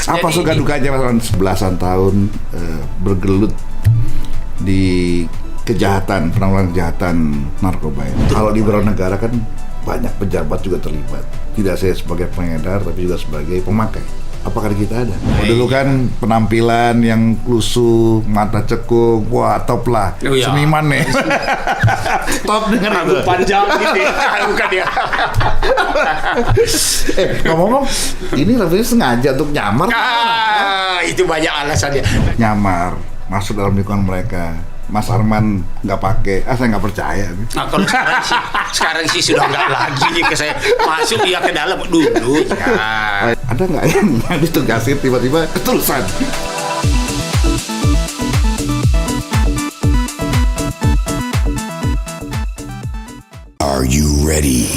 Apa suka dukanya Mas belasan tahun bergelut di kejahatan, penanggulangan kejahatan narkoba ini? Kalau di beberapa negara kan banyak pejabat juga terlibat. Tidak saya sebagai pengedar, tapi juga sebagai pemakai. Apakah di kita ada? Dulu kan penampilan yang lusuh, mata cekung, wah top lah, seniman nih. Top dengan rambut panjang gitu ya. Bukan ya. Ngomong-ngomong, ini rasanya sengaja untuk nyamar. Itu banyak alasannya. Nyamar, masuk dalam lingkungan mereka. Mas Arman nggak pakai, saya nggak percaya. Nah, kalau sekarang sih sudah nggak lagi ke saya masuk ya ke dalam dulu. Ya. Ada nggak yang ditugasin tiba-tiba ketulusan? Are you ready?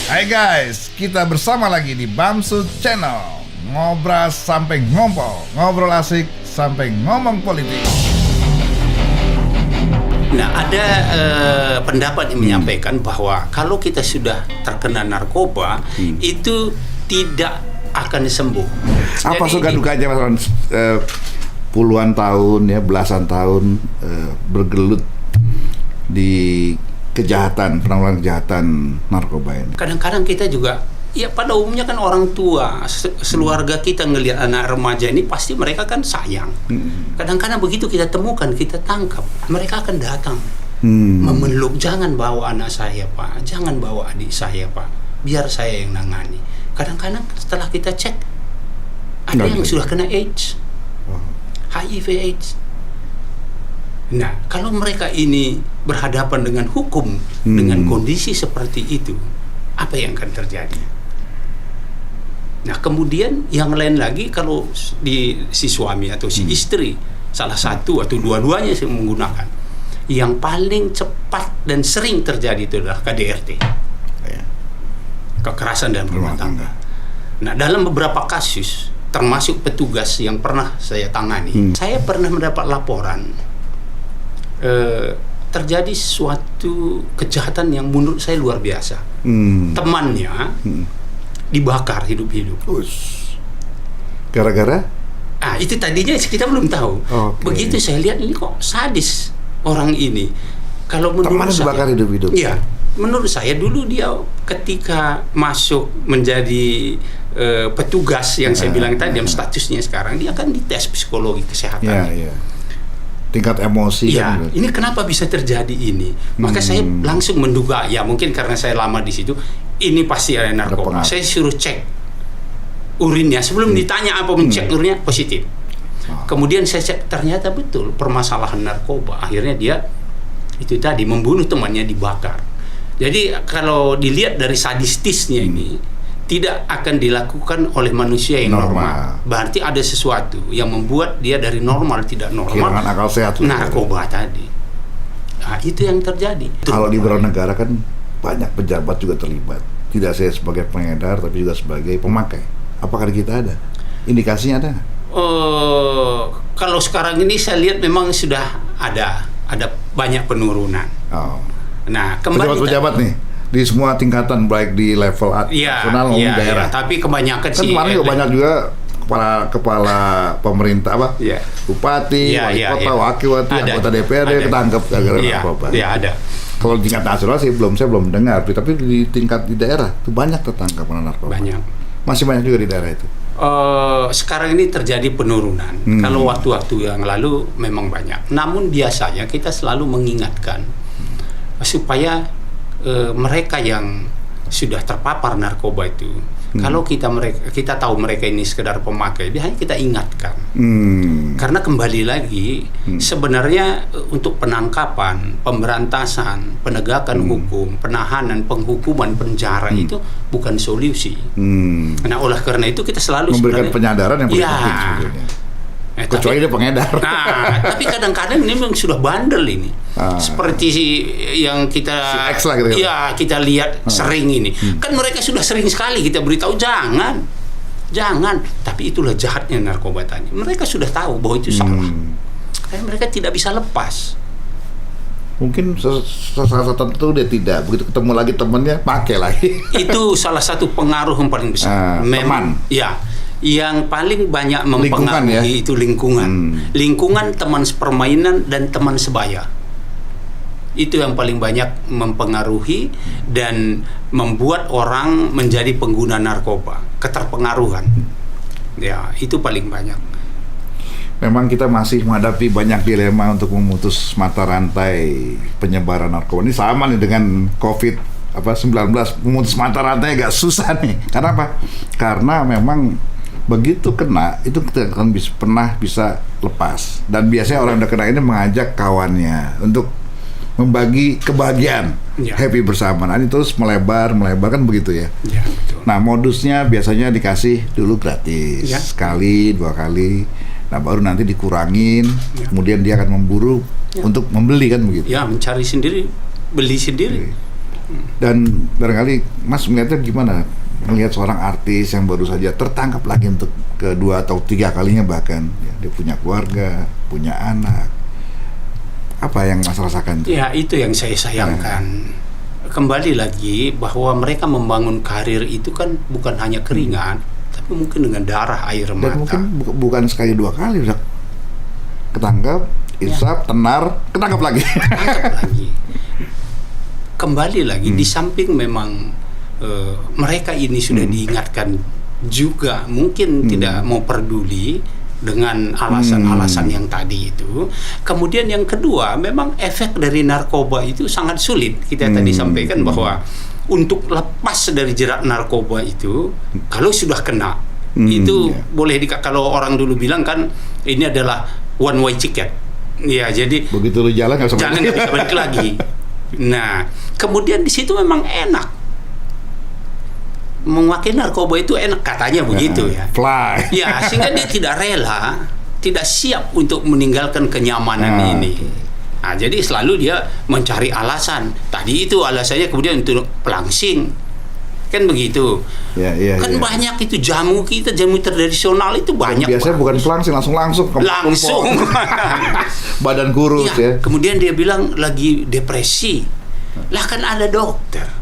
Hai guys, kita bersama lagi di Bamsud Channel. Ngobrol sampai ngompol, ngobrol asik sampai ngomong politik. Nah, ada pendapat yang menyampaikan bahwa kalau kita sudah terkena narkoba, itu tidak akan sembuh. Apa suka dukanya Mas puluhan tahun ya, belasan tahun bergelut di kejahatan, penanggulangan kejahatan narkoba ini? Kadang-kadang kita juga, ya pada umumnya kan orang tua, sekeluarga kita ngelihat anak remaja ini pasti mereka kan sayang. Kadang-kadang begitu kita temukan, kita tangkap, mereka akan datang memeluk, jangan bawa anak saya Pak, jangan bawa adik saya Pak, biar saya yang nangani. Kadang-kadang setelah kita cek, ada yang sudah kena AIDS, HIV AIDS. Nah, kalau mereka ini berhadapan dengan hukum, dengan kondisi seperti itu, apa yang akan terjadi? Nah, kemudian yang lain lagi, kalau di si suami atau si istri, salah satu atau dua-duanya yang menggunakan, yang paling cepat dan sering terjadi itu adalah KDRT, kekerasan dalam rumah tangga. Nah, dalam beberapa kasus, termasuk petugas yang pernah saya tangani, saya pernah mendapat laporan terjadi suatu kejahatan yang menurut saya luar biasa. Temannya dibakar hidup-hidup. Gara-gara? Itu tadinya kita belum tahu. Begitu saya lihat, ini kok sadis orang ini. Kalau menurut teman dibakar hidup-hidup? Iya. Menurut saya dulu dia ketika masuk menjadi petugas yang saya bilang tadi, yang statusnya sekarang, dia akan dites psikologi kesehatan. Tingkat emosi. Ya, ini kenapa bisa terjadi ini? Maka saya langsung menduga, ya mungkin karena saya lama di situ, ini pasti ada narkoba. Saya suruh cek urinnya sebelum ditanya apa, mencek urinnya positif. Kemudian saya cek, ternyata betul permasalahan narkoba. Akhirnya dia itu tadi membunuh temannya, dibakar. Jadi kalau dilihat dari sadistisnya ini, tidak akan dilakukan oleh manusia yang normal. Berarti ada sesuatu yang membuat dia dari normal tidak normal. Kehilangan akal sehat. Narkoba tadi. Nah, itu yang terjadi. Kalau di beberapa negara kan banyak pejabat juga terlibat. Tidak saya sebagai pengedar, tapi juga sebagai pemakai. Apakah di kita ada? Indikasinya ada? Kalau sekarang ini saya lihat memang sudah ada banyak penurunan. Nah, kembali pejabat nih di semua tingkatan, baik di level nasional maupun daerah. Tapi kebanyakan sih kemarin juga banyak juga kepala pemerintah bupati, wali kota, wakil-wakil, anggota DPRD ketangkep gara-gara narkoba. Iya, ada. Kalau di tingkat nasional sih saya belum dengar, tapi di tingkat di daerah itu banyak tertangkap narkoba. Banyak. Masih banyak juga di daerah itu. Sekarang ini terjadi penurunan. Kalau waktu-waktu yang lalu memang banyak. Namun biasanya kita selalu mengingatkan supaya mereka yang sudah terpapar narkoba itu, kalau kita tahu mereka ini sekedar pemakai, biasanya kita ingatkan. Karena kembali lagi, sebenarnya untuk penangkapan, pemberantasan, penegakan hukum, penahanan, penghukuman, penjara itu bukan solusi. Nah, oleh karena itu kita selalu memberikan penyadaran yang penting sebetulnya. Kecuali dia pengedar. Tapi kadang-kadang ini memang sudah bandel ini. Seperti yang kita kita lihat sering ini. Kan mereka sudah sering sekali kita beritahu jangan. Tapi itulah jahatnya narkoba tadi. Mereka sudah tahu bahwa itu salah. Karena mereka tidak bisa lepas. Mungkin salah satu tertentu dia tidak. Begitu ketemu lagi temannya, pakai lagi. Itu salah satu pengaruh yang paling besar. Memang. Ya. Yang paling banyak Lingkungan, mempengaruhi ya? itu lingkungan. Lingkungan, teman sepermainan, dan teman sebaya. Itu yang paling banyak mempengaruhi dan membuat orang menjadi pengguna narkoba. Keterpengaruhan. Ya, itu paling banyak. Memang kita masih menghadapi banyak dilema untuk memutus mata rantai penyebaran narkoba. Ini sama nih dengan COVID-19, memutus mata rantai agak susah nih. Karena apa? Karena memang begitu kena itu kita akan pernah bisa lepas. Dan biasanya orang yang udah kena ini mengajak kawannya untuk membagi kebahagiaan, Ya. happy bersama. Nah, ini terus melebar kan begitu ya. Ya, betul. Nah, modusnya biasanya dikasih dulu gratis, Ya. sekali, 2 kali. Nah, baru nanti dikurangin, Ya. kemudian dia akan memburu untuk membeli kan begitu. Ya, mencari sendiri, beli sendiri. Dan barangkali Mas melihatnya gimana? Melihat seorang artis yang baru saja tertangkap lagi untuk kedua atau 3 kalinya bahkan, ya, dia punya keluarga, punya anak. Apa yang Mas rasakan? Ya, itu yang saya sayangkan. Kembali lagi bahwa mereka membangun karir itu kan bukan hanya keringat, tapi mungkin dengan darah, air Dan mata. mungkin bukan sekali 2 kali udah ketangkap, insaf, tenar, ketangkap lagi. Tangkap lagi. Kembali lagi di samping memang mereka ini sudah diingatkan juga, mungkin tidak mau peduli dengan alasan-alasan yang tadi itu. Kemudian yang kedua, memang efek dari narkoba itu sangat sulit. Kita tadi sampaikan bahwa untuk lepas dari jerat narkoba itu, kalau sudah kena, itu boleh kalau orang dulu bilang kan ini adalah one way ticket. Ya, jadi Begitu lu jalan nggak jangan bisa balik lagi. Nah, kemudian di situ memang enak. Menguasai narkoba itu enak katanya begitu ya. Fly. Ya, sehingga dia tidak rela, tidak siap untuk meninggalkan kenyamanan ini. Nah, jadi selalu dia mencari alasan. Tadi itu alasannya kemudian untuk pelangsing. Kan begitu. Ya. Banyak itu jamu kita, jamu tradisional itu banyak. Biasanya bukan pelangsing, langsung langsung. badan kurus ya. Kemudian dia bilang lagi depresi. Lah kan ada dokter.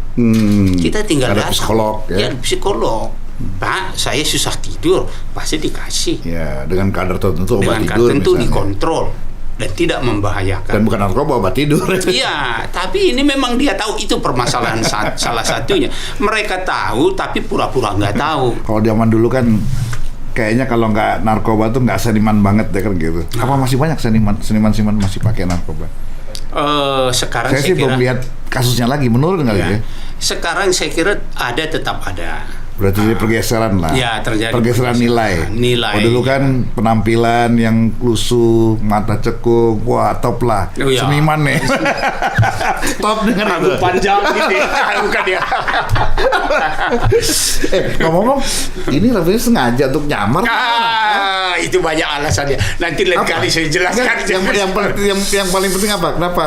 Kita tinggal ada datang. psikolog ya. Psikolog. Pak, saya susah tidur, pasti dikasih. Ya, dengan kadar tertentu obat Dengan tidur kadar tertentu misalnya. dikontrol dan tidak membahayakan. Dan bukan narkoba, obat tidur. Iya, tapi ini memang dia tahu itu permasalahan salah satunya. Mereka tahu tapi pura-pura nggak tahu. Kalau zaman dulu kan kayaknya kalau nggak narkoba tuh nggak seniman banget ya kan gitu. Apa masih banyak seniman masih pakai narkoba? Sekarang Saya sih kira, belum lihat kasusnya lagi, menurun kali ya. Sekarang saya kira tetap ada. Berarti jadi pergeseran lah. Ya, terjadi pergeseran nilai. Nilai. Dulu kan penampilan yang lusuh, mata cekung, wah top lah. Oh, iya. Seniman nih. Top dengan Rambut panjang gitu ya. Bukan ya. Ngomong-ngomong, ini Raffi sengaja untuk nyamar. Itu banyak alasannya. Nanti lain kali saya jelaskan. Yang paling penting apa? Kenapa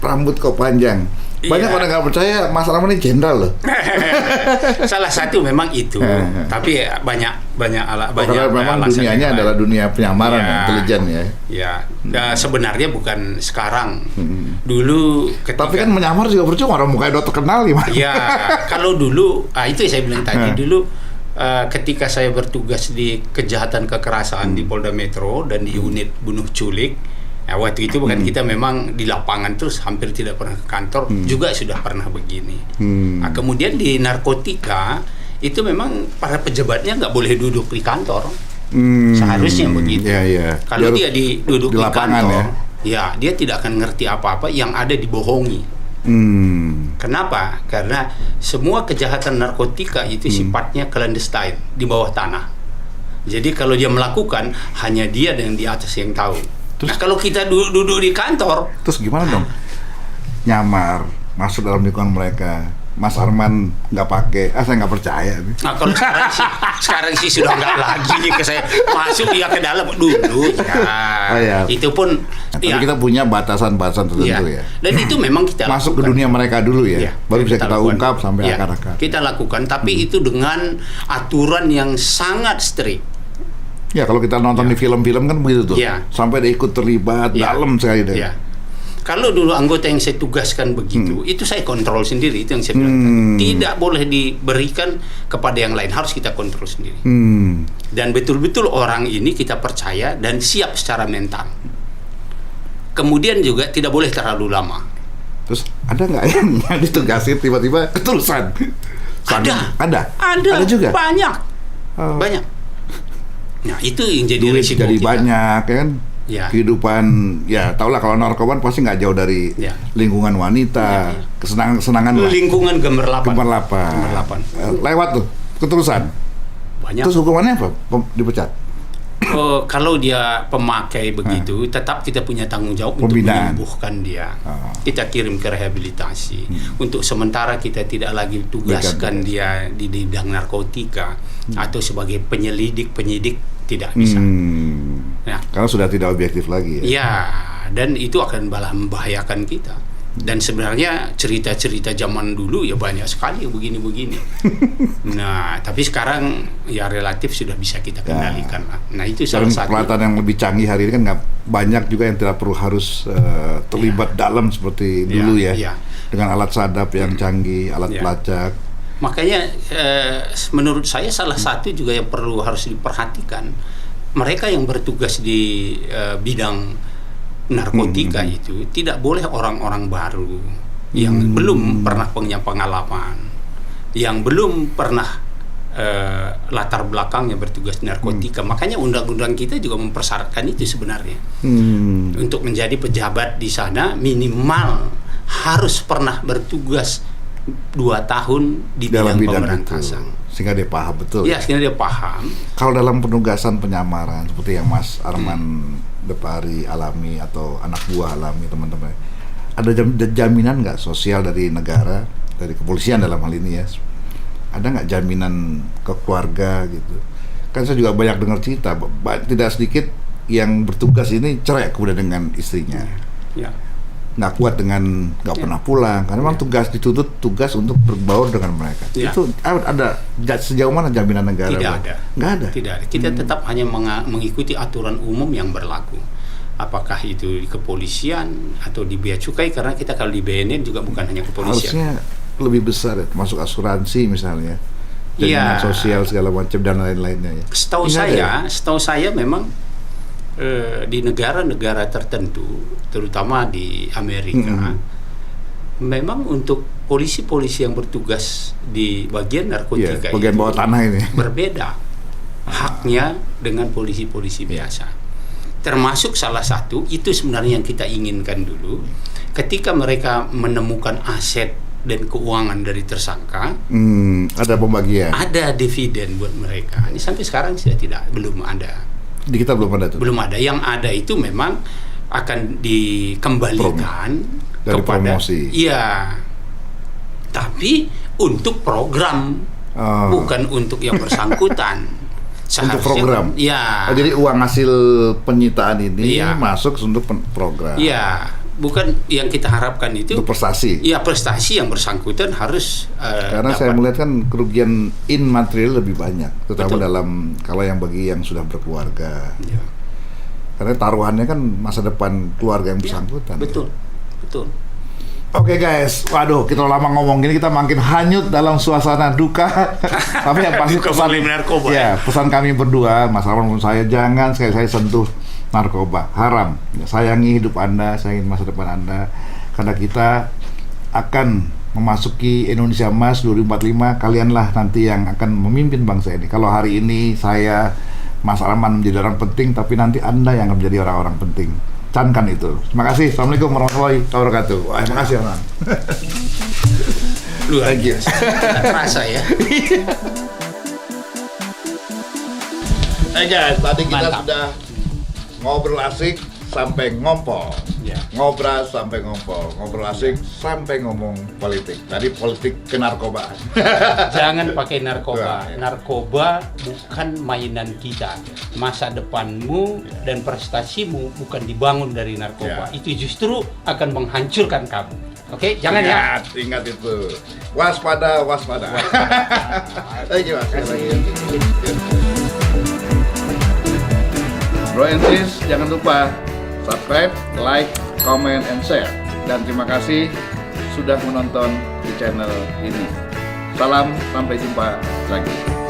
rambut kok panjang? Banyak Iya. orang nggak percaya Mas Arman ini jenderal loh. Salah satu memang itu. Tapi banyak Karena memang alasan dunianya yang adalah lain. dunia penyamaran Ya. intelijen ya. Ya, sebenarnya bukan sekarang. Dulu ketika Tapi kan menyamar juga percuma, orang mukanya udah terkenal gimana? ya, kalau dulu itu yang saya bilang tadi dulu ketika saya bertugas di kejahatan kekerasan di Polda Metro dan di unit bunuh culik. Nah, waktu itu bukan kita memang di lapangan terus hampir tidak pernah ke kantor, juga sudah pernah begini. Nah, kemudian di narkotika itu memang para pejabatnya nggak boleh duduk di kantor. Seharusnya begitu. Iya. Kalau dia duduk di di lapangan kantor, ya dia tidak akan ngerti apa-apa, yang ada dibohongi. Kenapa? Karena semua kejahatan narkotika itu sifatnya clandestine, di bawah tanah. Jadi kalau dia melakukan, hanya dia dan di atas yang tahu. Nah, kalau kita duduk di kantor, Terus gimana dong? Nyamar, masuk dalam lingkungan mereka. Mas Arman nggak pakai, saya nggak percaya. nah kalau sekarang sih sudah nggak lagi ke saya masuk ya ke dalam dulu. Oh, iya. Itu pun Tapi kita punya batasan-batasan tertentu ya. Dan itu memang kita Masuk lakukan. ke dunia mereka dulu ya. Ya, Baru bisa kita lakukan. ungkap sampai Ya, akar-akar. Kita lakukan, tapi itu dengan aturan yang sangat strict. Ya kalau kita nonton di film-film kan begitu tuh. Ya. Sampai dia ikut terlibat Ya. dalam sekali deh. Ya. Kalau dulu anggota yang saya tugaskan begitu, itu saya kontrol sendiri, itu yang saya bilang tadi. Tidak boleh diberikan kepada yang lain, harus kita kontrol sendiri. Dan betul-betul orang ini kita percaya dan siap secara mental. Kemudian juga tidak boleh terlalu lama. Terus ada nggak yang ditugasin tiba-tiba keterusan? Ada juga. Banyak. Banyak. Nah, itu yang jadi Duit risiko jadi kita. banyak kan. Ya. Kehidupan, ya taulah kalau narkoban pasti nggak jauh dari Ya. lingkungan wanita, kesenangan lah. Lingkungan gemerlapan. Gemerlapan. Lewat tuh keterusan. Banyak. Terus hukumannya apa? Dipecat. Kalau dia pemakai begitu, tetap kita punya tanggung jawab untuk Pembinaan. menyembuhkan dia. Kita kirim ke rehabilitasi. Untuk sementara kita tidak lagi tugaskan dia di bidang narkotika atau sebagai penyidik tidak bisa. Nah, Karena sudah tidak objektif lagi ya. ya, dan itu akan malah membahayakan kita. Dan sebenarnya cerita-cerita zaman dulu ya banyak sekali yang begini-begini. Nah, tapi sekarang ya relatif sudah bisa kita kendalikan lah. Nah, itu salah Sekarang satu. peralatan yang lebih canggih hari ini kan nggak banyak juga yang tidak perlu harus terlibat dalam seperti dulu ya. Ya. Dengan alat sadap yang canggih, alat Ya. pelacak. Makanya menurut saya salah satu juga yang perlu harus diperhatikan, mereka yang bertugas di bidang narkotika itu tidak boleh orang-orang baru yang belum pernah punya pengalaman, yang belum pernah latar belakangnya bertugas di narkotika. Makanya undang-undang kita juga mempersyaratkan itu sebenarnya. Untuk menjadi pejabat di sana minimal harus pernah bertugas 2 tahun di Dalam bidang bidang itu, pemberantasan. sehingga dia paham betul. Ya, sehingga dia paham. Kalau dalam penugasan penyamaran seperti yang Mas Arman Depari alami atau anak buah alami teman-teman, ada jaminan nggak sosial dari negara, dari kepolisian dalam hal ini ya? Ada nggak jaminan ke keluarga gitu? Kan saya juga banyak dengar cerita, tidak sedikit yang bertugas ini cerai kemudian dengan istrinya. Ya. Nggak kuat dengan nggak pernah pulang karena memang dituntut tugas untuk berbaur dengan mereka. Ya. Itu ada sejauh mana jaminan negara? Tidak buat? ada. Nggak ada. Tidak ada. Kita tetap hanya mengikuti aturan umum yang berlaku. Apakah itu di kepolisian atau di bea cukai, karena kita kalau di BNN juga bukan hanya kepolisian. Harusnya lebih besar ya, termasuk asuransi misalnya, jaminan Iya. sosial segala macam dan lain-lainnya ya. Setahu Ini ada ya? setahu saya memang di negara-negara tertentu, terutama di Amerika, memang untuk polisi-polisi yang bertugas di bagian Iya, narkotika bagian itu bawah tanah ini. berbeda haknya dengan polisi-polisi biasa. Termasuk salah satu itu sebenarnya yang kita inginkan dulu, ketika mereka menemukan aset dan keuangan dari tersangka, Ada pembagian. ada dividen buat mereka. Ini sampai sekarang sudah belum ada. Di kita belum ada tuh. Belum ada. Yang ada itu memang akan dikembalikan Dari kepada promosi. Iya. Tapi untuk program, bukan untuk yang bersangkutan. Untuk program. Ya. Jadi uang hasil penyitaan ini Iya. masuk untuk program. Iya, bukan yang kita harapkan itu. Untuk prestasi. Ya, prestasi yang bersangkutan harus Karena saya dapat. melihat kan kerugian immaterial lebih banyak, terutama Betul. dalam kalau yang bagi yang sudah berkeluarga. Ya. Karena taruhannya kan masa depan keluarga yang bersangkutan. Betul. Betul. Oke guys, waduh kita lama ngomong gini kita makin hanyut dalam suasana duka. Tapi yang pasti Duka pesan balik narkoba. ya, pesan kami berdua, Mas Arman maupun saya, jangan sekali-sekali sentuh narkoba, haram. Ya, sayangi hidup Anda, sayangi masa depan Anda, karena kita akan memasuki Indonesia Emas 2045. Kalianlah nanti yang akan memimpin bangsa ini. Kalau hari ini saya, Mas Arman menjadi orang penting, tapi nanti Anda yang akan menjadi orang-orang penting. Camkan itu. Terima kasih. Assalamualaikum warahmatullahi wabarakatuh. Wah, terima kasih Arman. Luar Thank you. biasa. Tidak terasa ya. Guys, tadi kita Mantap. sudah ngobrol asik sampai ngompol. Ya. Ngobrol sampai ngompol, ngobrol asik sampai ngomong politik. Tadi politik kenarkobaan. Jangan pakai narkoba. Ya. Narkoba bukan mainan kita. Masa depanmu dan prestasimu bukan dibangun dari narkoba. Ya. Itu justru akan menghancurkan kamu. Oke, jangan ya. Ingat itu. Waspada, waspada. Thank you, Mas. Bro and sis, jangan lupa subscribe, like, comment, and share. Dan terima kasih sudah menonton di channel ini. Salam, sampai jumpa lagi.